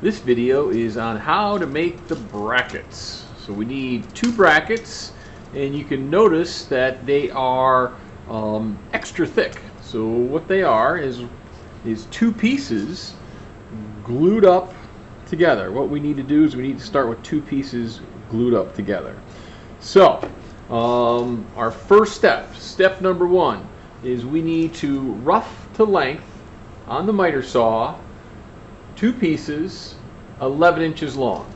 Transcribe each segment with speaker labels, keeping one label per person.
Speaker 1: This video is on how to make the brackets. So we need two brackets, and you can notice that they are extra thick. So what they are is two pieces glued up together. What we need to do is we need to start with two pieces glued up together. So our first step number one, is we need to rough to length on the miter saw two pieces 11 inches long.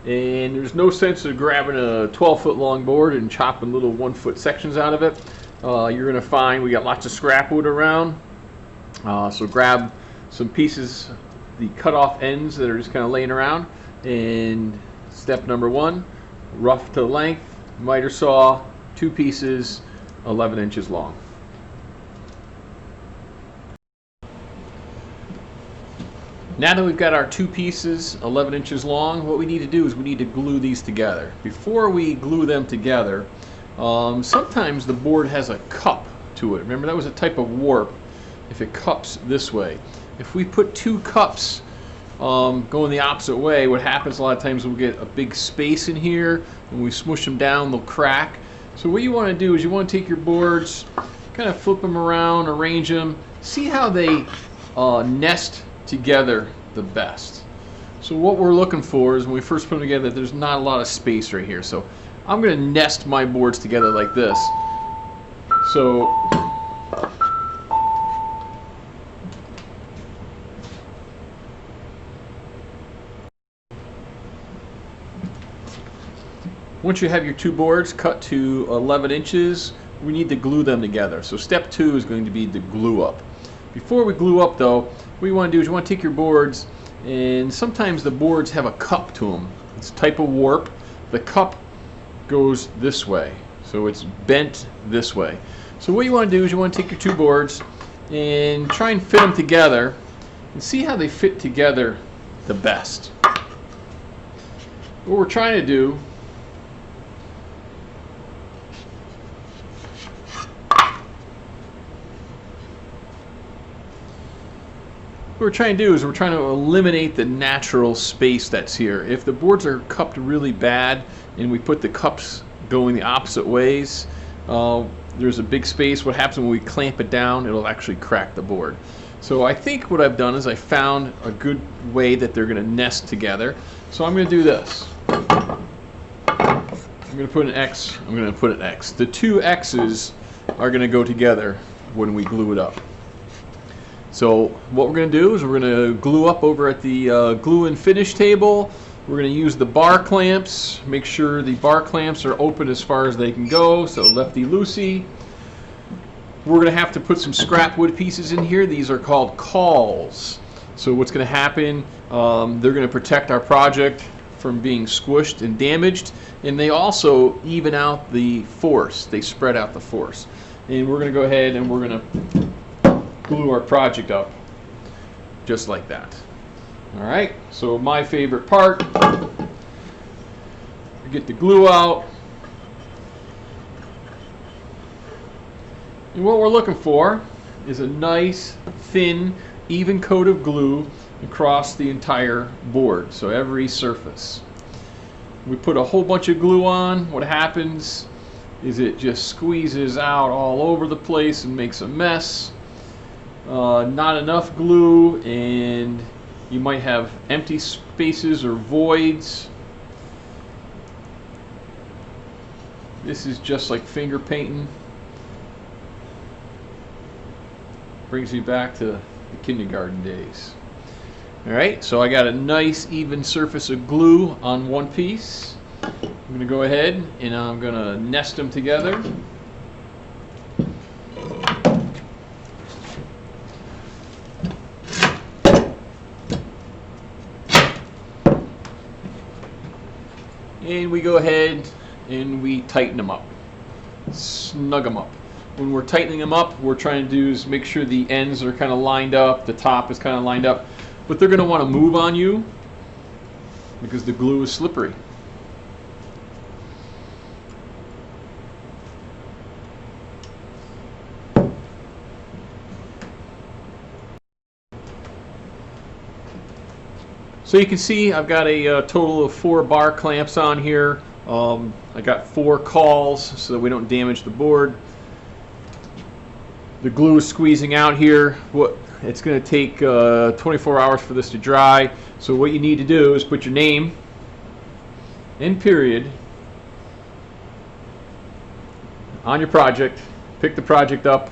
Speaker 1: And there's no sense of grabbing a 12-foot long board and chopping little 1-foot sections out of it. You're going to find we got lots of scrap wood around. So grab some pieces, the cut off ends that are just kind of laying around. And step number one, rough to length, miter saw, two pieces 11 inches long. Now that we've got our two pieces 11 inches long, what we need to do is we need to glue these together. Before we glue them together, sometimes the board has a cup to it. Remember, that was a type of warp if it cups this way. If we put two cups going the opposite way, what happens a lot of times we'll get a big space in here, and when we smush them down, they'll crack. So what you want to do is you want to take your boards, kind of flip them around, arrange them, see how they nest together the best. So what we're looking for is when we first put them together, there's not a lot of space right here. So I'm going to nest my boards together like this. So once you have your two boards cut to 11 inches, we need to glue them together. So step two is going to be the glue up. Before we glue up though, what you want to do is you want to take your boards, and sometimes the boards have a cup to them. It's a type of warp. The cup goes this way, so it's bent this way. So what you want to do is you want to take your two boards and try and fit them together and see how they fit together the best. What we're trying to do What we're trying to do is we're trying to eliminate the natural space that's here. If the boards are cupped really bad and we put the cups going the opposite ways, there's a big space. What happens when we clamp it down, it'll actually crack the board. So I think what I've done is I found a good way that they're going to nest together. So I'm going to do this. I'm going to put an X. I'm going to put an X. The two X's are going to go together when we glue it up. So what we're going to do is we're going to glue up over at the glue and finish table. We're going to use the bar clamps. Make sure the bar clamps are open as far as they can go, so lefty-loosey. We're going to have to put some scrap wood pieces in here. These are called cawls. So what's going to happen, they're going to protect our project from being squished and damaged, and they also even out the force. They spread out the force. And we're going to go ahead and we're going to glue our project up just like that. Alright, so my favorite part, get the glue out, and what we're looking for is a nice thin even coat of glue across the entire board, so every surface. We put a whole bunch of glue on. What happens is it just squeezes out all over the place and makes a mess. Not enough glue, and you might have empty spaces or voids. This is just like finger painting. Brings me back to the kindergarten days. Alright, so I got a nice even surface of glue on one piece. I'm going to go ahead and I'm going to nest them together. And we go ahead and we tighten them up, snug them up. When we're tightening them up, what we're trying to do is make sure the ends are kind of lined up, the top is kind of lined up, but they're going to want to move on you because the glue is slippery. So you can see I've got a total of 4 bar clamps on here. I got 4 calls so that we don't damage the board. The glue is squeezing out here. It's going to take 24 hours for this to dry. So what you need to do is put your name and period on your project, pick the project up,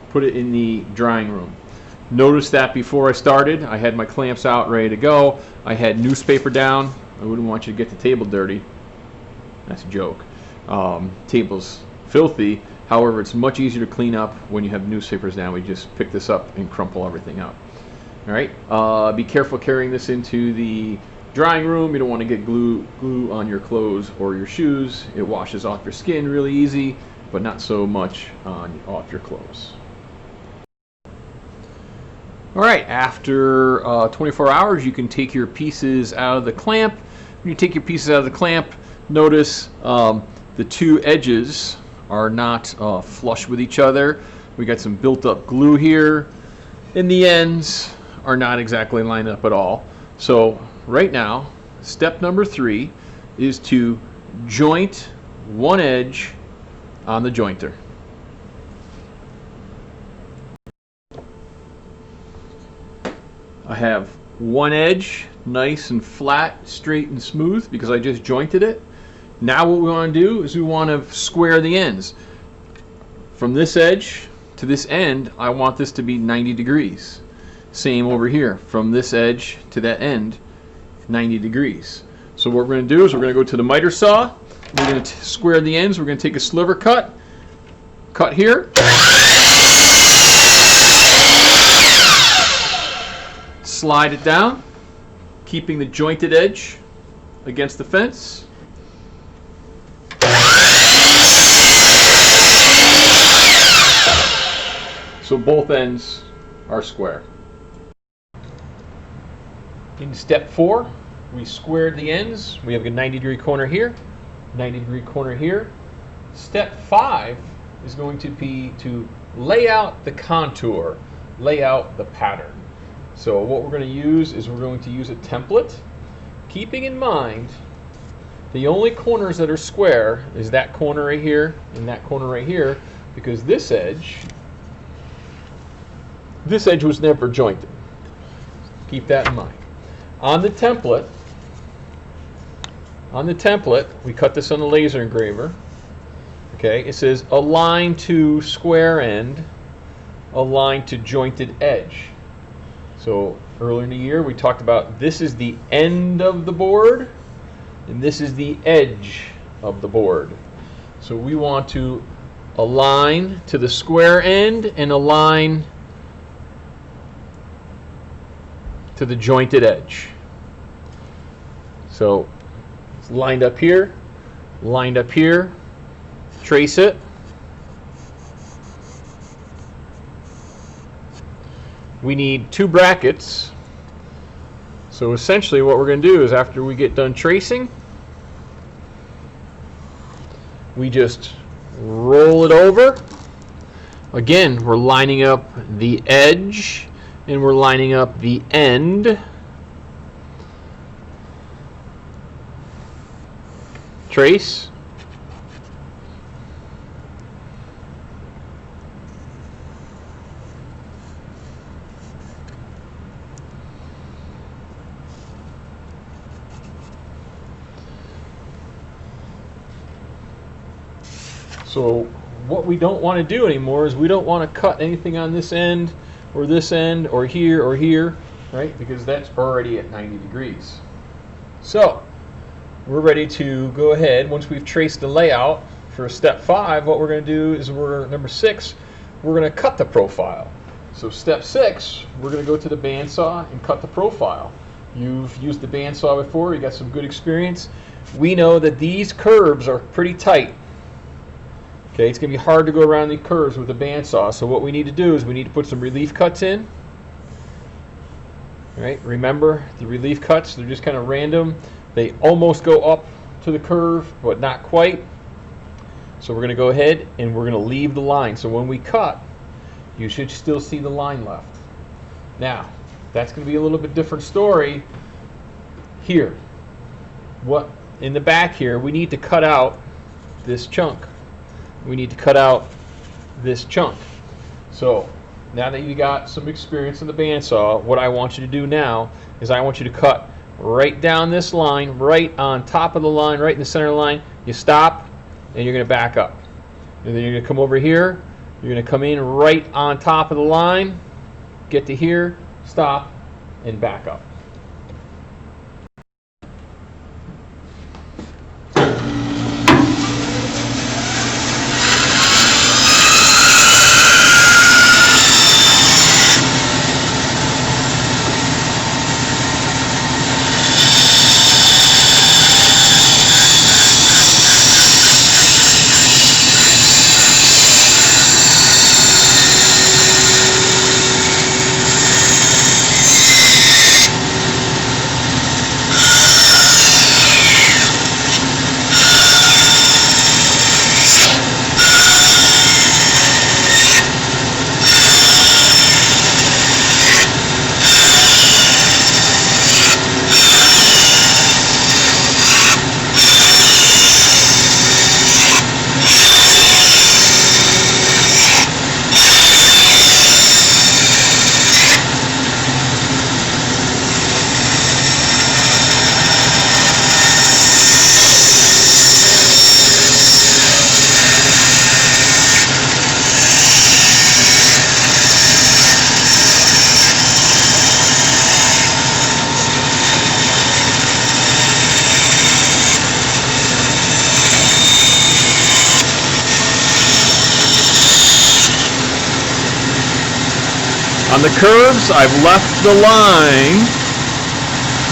Speaker 1: put it in the drying room. Notice that before I started, I had my clamps out ready to go. I had newspaper down. I wouldn't want you to get the table dirty. That's a joke. Table's filthy. However, it's much easier to clean up when you have newspapers down. We just pick this up and crumple everything up. All right. Be careful carrying this into the drying room. You don't want to get glue on your clothes or your shoes. It washes off your skin really easy, but not so much off your clothes. All right, after 24 hours, you can take your pieces out of the clamp. When you take your pieces out of the clamp, notice the 2 edges are not flush with each other. We got some built-up glue here, and the ends are not exactly lined up at all. So right now, step number 3 is to joint one edge on the jointer. I have one edge nice and flat, straight and smooth because I just jointed it. Now what we want to do is we want to square the ends. From this edge to this end, I want this to be 90 degrees. Same over here, from this edge to that end, 90 degrees. So what we're going to do is we're going to go to the miter saw. We're going to square the ends. We're going to take a sliver cut here. Slide it down, keeping the jointed edge against the fence. So both ends are square. In step 4, we squared the ends. We have a 90-degree corner here, 90-degree corner here. Step 5 is going to be to lay out the contour, lay out the pattern. So what we're going to use is we're going to use a template, keeping in mind the only corners that are square is that corner right here and that corner right here, because this edge was never jointed. Keep that in mind. On the template, we cut this on the laser engraver. Okay, it says align to square end, align to jointed edge. So earlier in the year we talked about this is the end of the board and this is the edge of the board. So we want to align to the square end and align to the jointed edge. So it's lined up here, trace it. We need 2 brackets. So essentially what we're going to do is after we get done tracing, we just roll it over. Again, we're lining up the edge and we're lining up the end. Trace. So what we don't want to do anymore is we don't want to cut anything on this end or here, right? Because that's already at 90 degrees. So we're ready to go ahead. Once we've traced the layout for step 5, what we're going to do is number 6, we're going to cut the profile. So step 6, we're going to go to the bandsaw and cut the profile. You've used the bandsaw before, you got some good experience. We know that these curves are pretty tight. Okay, it's going to be hard to go around the curves with the bandsaw. So what we need to do is we need to put some relief cuts in. All right, remember the relief cuts, they're just kind of random. They almost go up to the curve, but not quite. So we're going to go ahead and we're going to leave the line. So when we cut, you should still see the line left. Now, that's going to be a little bit different story here. What in the back here, we need to cut out this chunk. We need to cut out this chunk. So now that you got some experience in the bandsaw, what I want you to do now is I want you to cut right down this line, right on top of the line, right in the center of the line. You stop, and you're going to back up. And then you're going to come over here. You're going to come in right on top of the line, get to here, stop, and back up. On the curves, I've left the line.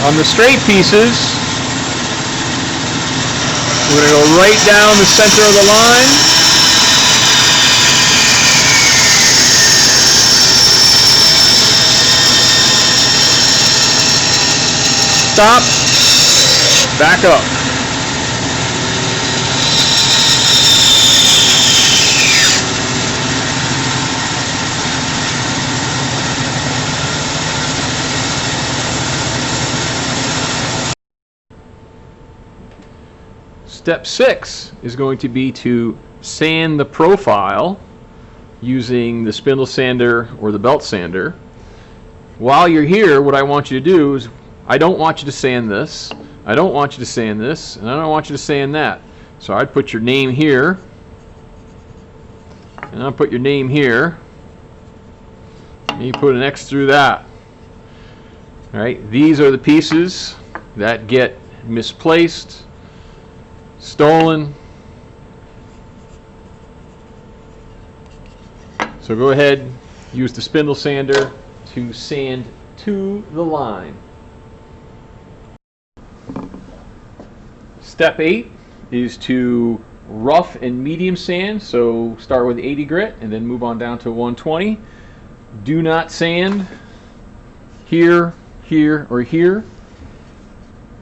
Speaker 1: On the straight pieces, we're going to go right down the center of the line. Stop, back up. Step 6 is going to be to sand the profile using the spindle sander or the belt sander. While you're here, what I want you to do is, I don't want you to sand this, I don't want you to sand this, and I don't want you to sand that. So I'd put your name here, and I'll put your name here, and you put an X through that. All right, these are the pieces that get misplaced, stolen. So go ahead, use the spindle sander to sand to the line. Step 8 is to rough and medium sand. So start with 80 grit and then move on down to 120. Do not sand here, here, or here.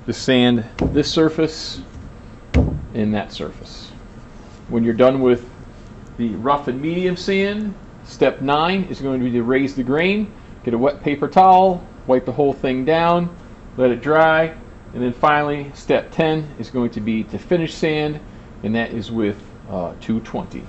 Speaker 1: Just sand this surface and that surface. When you're done with the rough and medium sand, step 9 is going to be to raise the grain. Get a wet paper towel, wipe the whole thing down, let it dry, and then finally step 10 is going to be to finish sand, and that is with 220.